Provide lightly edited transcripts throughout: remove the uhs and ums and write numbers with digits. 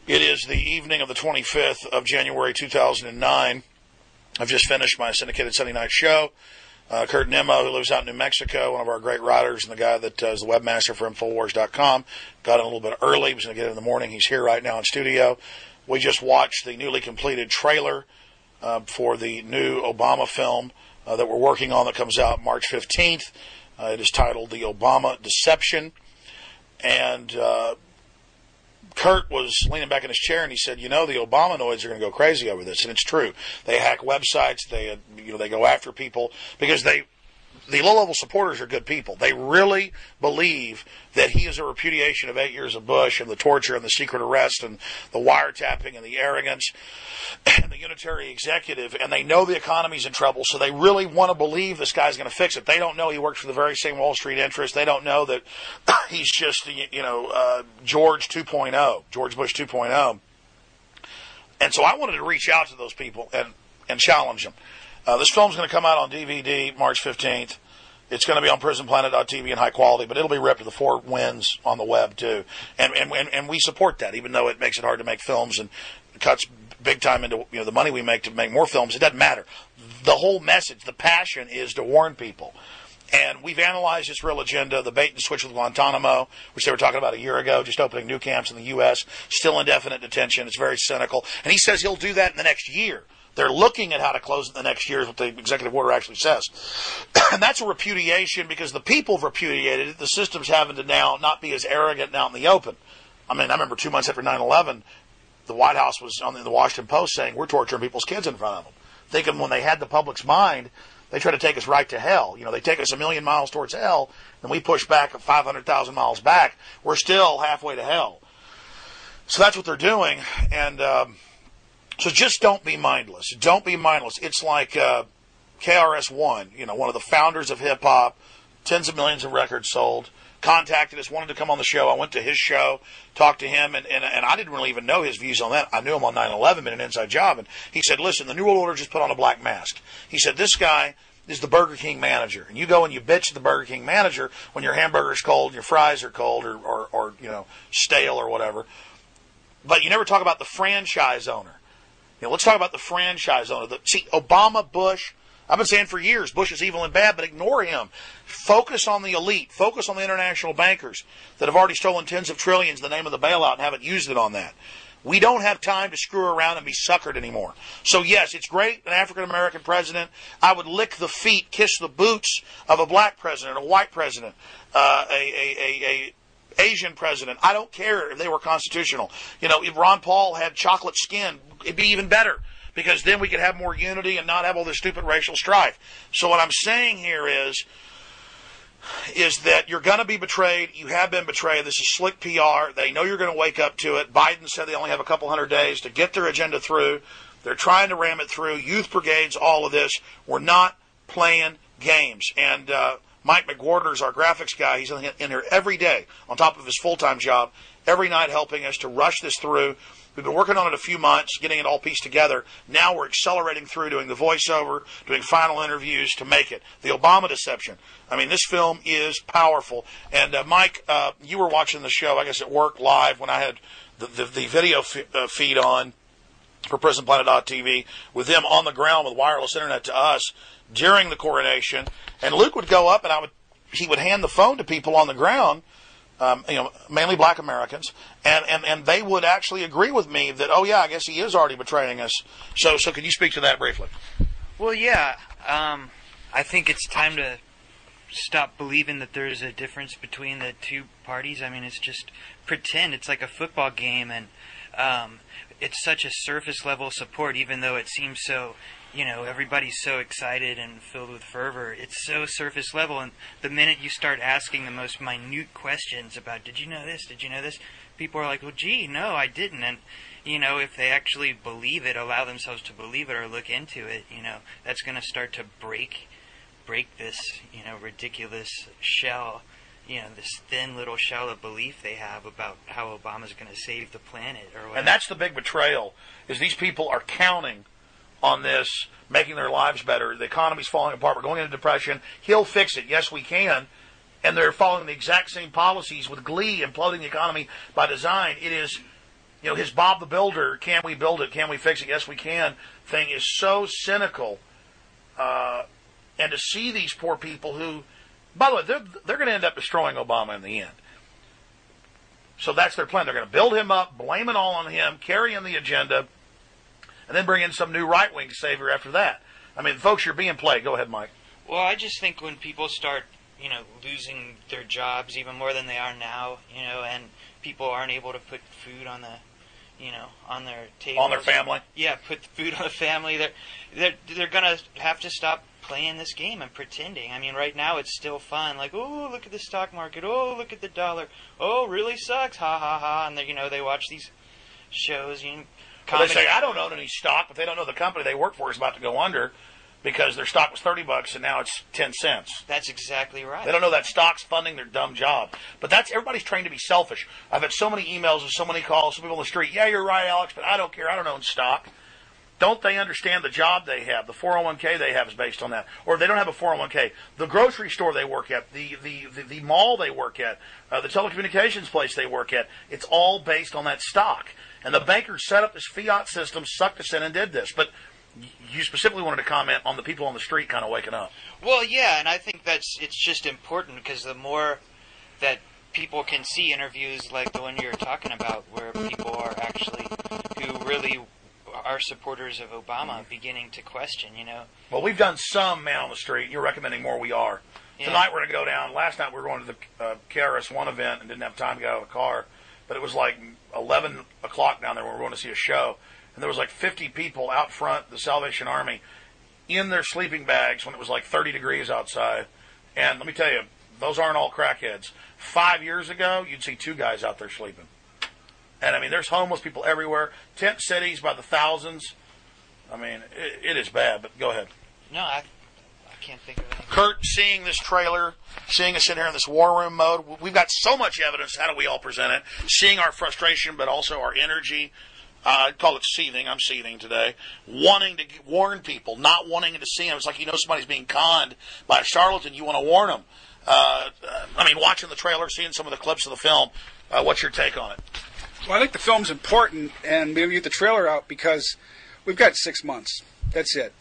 It is the evening of the 25th of January 2009. I've just finished my syndicated Sunday night show. Kurt Nimmo, who lives out in New Mexico, one of our great writers and the guy that is the webmaster for Infowars.com, got in a little bit early. He was going to get in the morning. He's here right now in studio. We just watched the newly completed trailer for the new Obama film that we're working on that comes out March 15th. It is titled The Obama Deception. And Kurt was leaning back in his chair and he said, you know, the Obamanoids are going to go crazy over this. And it's true. They hack websites. They go after people because the low-level supporters are good people. They really believe that he is a repudiation of 8 years of Bush and the torture and the secret arrest and the wiretapping and the arrogance and the unitary executive. And they know the economy's in trouble, so they really want to believe this guy's going to fix it. They don't know he works for the very same Wall Street interests. They don't know that he's just, George 2.0, George Bush 2.0. And so I wanted to reach out to those people and challenge them. This film's going to come out on DVD March 15th. It's going to be on prisonplanet.tv in high quality, but it'll be ripped to the four winds on the web, too. And we support that, even though it makes it hard to make films and cuts big time into the money we make to make more films. It doesn't matter. The whole message, the passion is to warn people. And we've analyzed this real agenda, the bait and switch with Guantanamo, which they were talking about a year ago, just opening new camps in the U.S., still indefinite detention. It's very cynical. And he says he'll do that in the next year. They're looking at how to close it in the next year is what the executive order actually says. And that's a repudiation because the people have repudiated it. The system's having to now not be as arrogant and out in the open. I mean, I remember 2 months after 9/11, the White House was on the Washington Post saying, we're torturing people's kids in front of them. Thinking when they had the public's mind, they try to take us right to hell. They take us 1,000,000 miles towards hell, and we push back 500,000 miles back. We're still halfway to hell. So that's what they're doing, and so just don't be mindless. Don't be mindless. It's like KRS-One, one of the founders of hip-hop, tens of millions of records sold, contacted us, wanted to come on the show. I went to his show, talked to him, and I didn't really even know his views on that. I knew him on 9/11 in an inside job, and he said, listen, the New World Order just put on a black mask. He said, this guy is the Burger King manager, and you go and you bitch at the Burger King manager when your hamburger's cold, your fries are cold, or stale or whatever. But you never talk about the franchise owner. Let's talk about the franchise owner. See, Obama, Bush, I've been saying for years, Bush is evil and bad, but ignore him. Focus on the elite. Focus on the international bankers that have already stolen tens of trillions in the name of the bailout and haven't used it on that. We don't have time to screw around and be suckered anymore. So, yes, it's great, an African-American president. I would lick the feet, kiss the boots of a black president, a white president, a Asian president. I don't care if they were constitutional. If Ron Paul had chocolate skin, it'd be even better because then we could have more unity and not have all this stupid racial strife. So what I'm saying here is that you're going to be betrayed. You have been betrayed. This is slick PR. They know you're going to wake up to it. Biden said they only have a couple hundred days to get their agenda through. They're trying to ram it through. Youth brigades, all of this. We're not playing games. And Mike McWhorter's our graphics guy. He's in here every day on top of his full-time job, every night helping us to rush this through. We've been working on it a few months, getting it all pieced together. Now we're accelerating through, doing the voiceover, doing final interviews to make it. The Obama Deception. I mean, this film is powerful. And Mike, you were watching the show, I guess, at work live when I had the video feed on for prisonplanet.tv with them on the ground with wireless internet to us during the coronation. And Luke would go up and he would hand the phone to people on the ground, mainly black Americans, and they would actually agree with me that, oh yeah, I guess he is already betraying us. So could you speak to that briefly? Well, yeah, I think it's time to stop believing that there's a difference between the two parties. I mean, it's just pretend. It's like a football game, and it's such a surface level support, even though it seems so, everybody's so excited and filled with fervor. It's so surface level, and the minute you start asking the most minute questions about, did you know this, did you know this, people are like, well, gee, no, I didn't. And, if they actually believe it, allow themselves to believe it or look into it, that's going to start to break this, ridiculous shell, this thin little shell of belief they have about how Obama's going to save the planet or whatever. And that's the big betrayal, is these people are counting on this, making their lives better. The economy's falling apart. We're going into depression. He'll fix it. Yes, we can. And they're following the exact same policies with glee, imploding the economy by design. It is his Bob the Builder, can we build it, can we fix it, yes we can, thing is so cynical. And to see these poor people who, by the way, they're going to end up destroying Obama in the end. So that's their plan. They're going to build him up, blame it all on him, carry in the agenda, and then bring in some new right-wing savior after that. I mean, folks, you're being played. Go ahead, Mike. Well, I just think when people start, losing their jobs even more than they are now, and people aren't able to put food on on their table. On their family? Yeah, put food on the family. They're going to have to stop playing this game and pretending. I mean, right now it's still fun. Like, oh, look at the stock market. Oh, look at the dollar. Oh, really sucks. Ha, ha, ha. And, they watch these shows. Well, they say, I don't own any stock, but they don't know the company they work for is about to go under because their stock was $30 and now it's 10 cents. That's exactly right. They don't know that stock's funding their dumb job. But everybody's trained to be selfish. I've had so many emails and so many calls, some people on the street, yeah, you're right, Alex, but I don't care. I don't own stock. Don't they understand the job they have? The 401k they have is based on that. Or if they don't have a 401k, the grocery store they work at, the mall they work at, the telecommunications place they work at, it's all based on that stock. And the bankers set up this fiat system, sucked us in and did this. But you specifically wanted to comment on the people on the street kind of waking up. Well, yeah, and I think it's just important because the more that people can see interviews like the one you're talking about where people are actually, who really are supporters of Obama beginning to question, Well, we've done some man on the street. You're recommending more. We are. Yeah. Tonight we're going to go down. Last night we were going to the KRS-One event and didn't have time to get out of the car. But it was like 11 o'clock down there when we were going to see a show. And there was like 50 people out front, the Salvation Army, in their sleeping bags when it was like 30 degrees outside. And let me tell you, those aren't all crackheads. 5 years ago, you'd see 2 guys out there sleeping. And, I mean, there's homeless people everywhere. Tent cities by the thousands. I mean, it is bad, but go ahead. No, I can't think of anything. Kurt, seeing this trailer, seeing us in here in this war room mode, we've got so much evidence. How do we all present it? Seeing our frustration, but also our energy. I call it seething. I'm seething today. Wanting to warn people, not wanting to see them. It's like somebody's being conned by a charlatan. You want to warn them. Watching the trailer, seeing some of the clips of the film, what's your take on it? Well, I think the film's important, and maybe get the trailer out because we've got 6 months. That's it.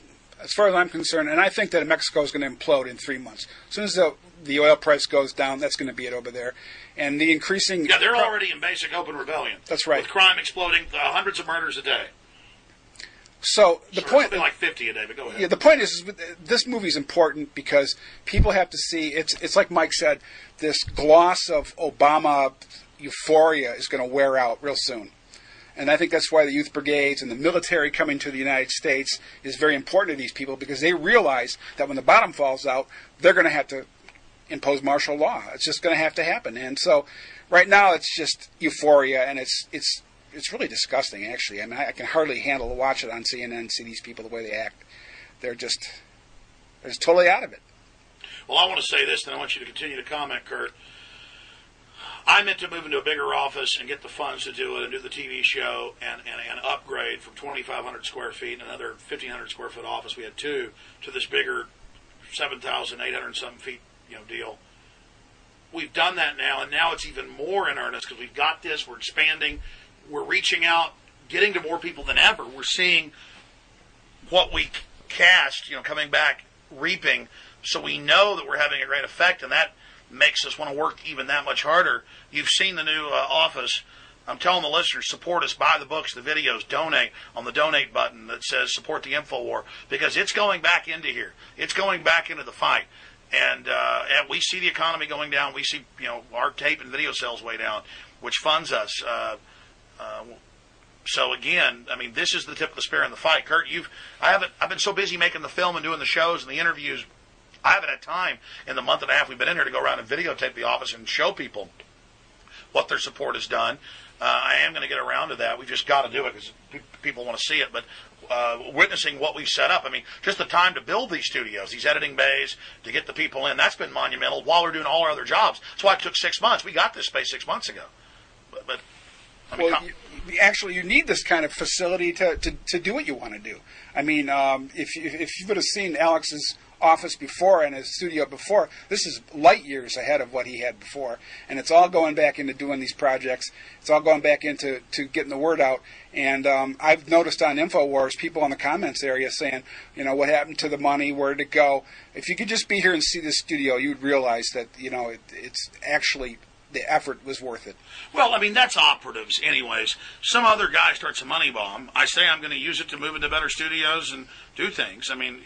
As far as I'm concerned, and I think that Mexico is going to implode in 3 months. As soon as the oil price goes down, that's going to be it over there. And the increasing... Yeah, they're already in basic open rebellion. That's right. With crime exploding, hundreds of murders a day. So the point... Something like 50 a day, but go ahead. Yeah, the point is this movie's important because people have to see... It's like Mike said, this gloss of Obama euphoria is going to wear out real soon. And I think that's why the youth brigades and the military coming to the United States is very important to these people because they realize that when the bottom falls out, they're going to have to impose martial law. It's just going to have to happen. And so right now it's just euphoria, and it's really disgusting, actually. I mean, I can hardly handle to watch it on CNN and see these people the way they act. They're just totally out of it. Well, I want to say this, and I want you to continue to comment, Kurt. I meant to move into a bigger office and get the funds to do it and do the TV show and upgrade from 2,500 square feet and another 1,500 square foot office. We had 2 to this bigger 7,800 something feet deal. We've done that now, and now it's even more in earnest because we've got this. We're expanding. We're reaching out, getting to more people than ever. We're seeing what we cast, coming back, reaping. So we know that we're having a great effect, and that makes us want to work even that much harder. You've seen the new office. I'm telling the listeners, support us, buy the books, the videos, donate on the donate button that says support the InfoWar, because it's going back into here. It's going back into the fight. And we see the economy going down. We see, our tape and video sales way down, which funds us. So again, I mean, this is the tip of the spear in the fight. Kurt, I've been so busy making the film and doing the shows and the interviews, I haven't had time in the month and a half we've been in here to go around and videotape the office and show people what their support has done. I am going to get around to that. We've just got to do it because people want to see it. But witnessing what we've set up, I mean, just the time to build these studios, these editing bays, to get the people in, that's been monumental while we're doing all our other jobs. That's why it took 6 months. We got this space 6 months ago. But I mean, actually, you need this kind of facility to do what you want to do. I mean, if you would have seen Alex's office before and his studio before. This is light years ahead of what he had before, and it's all going back into doing these projects. It's all going back into getting the word out. And I've noticed on InfoWars, people in the comments area saying, what happened to the money? Where did it go? If you could just be here and see this studio, you would realize that it's actually, the effort was worth it. Well, I mean, that's operatives anyways. Some other guy starts a money bomb. I say I'm going to use it to move into better studios and do things. I mean,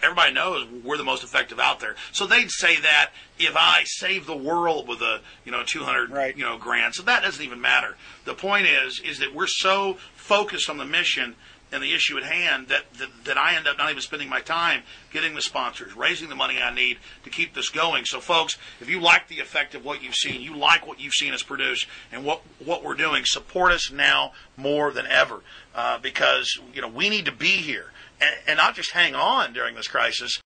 everybody knows we're the most effective out there. So they'd say that if I save the world with a 200 right. grand. So that doesn't even matter. The point is that we're so focused on the mission and the issue at hand that I end up not even spending my time getting the sponsors, raising the money I need to keep this going. So, folks, if you like the effect of what you've seen, you like what you've seen us produce and what we're doing, support us now more than ever because we need to be here and not just hang on during this crisis.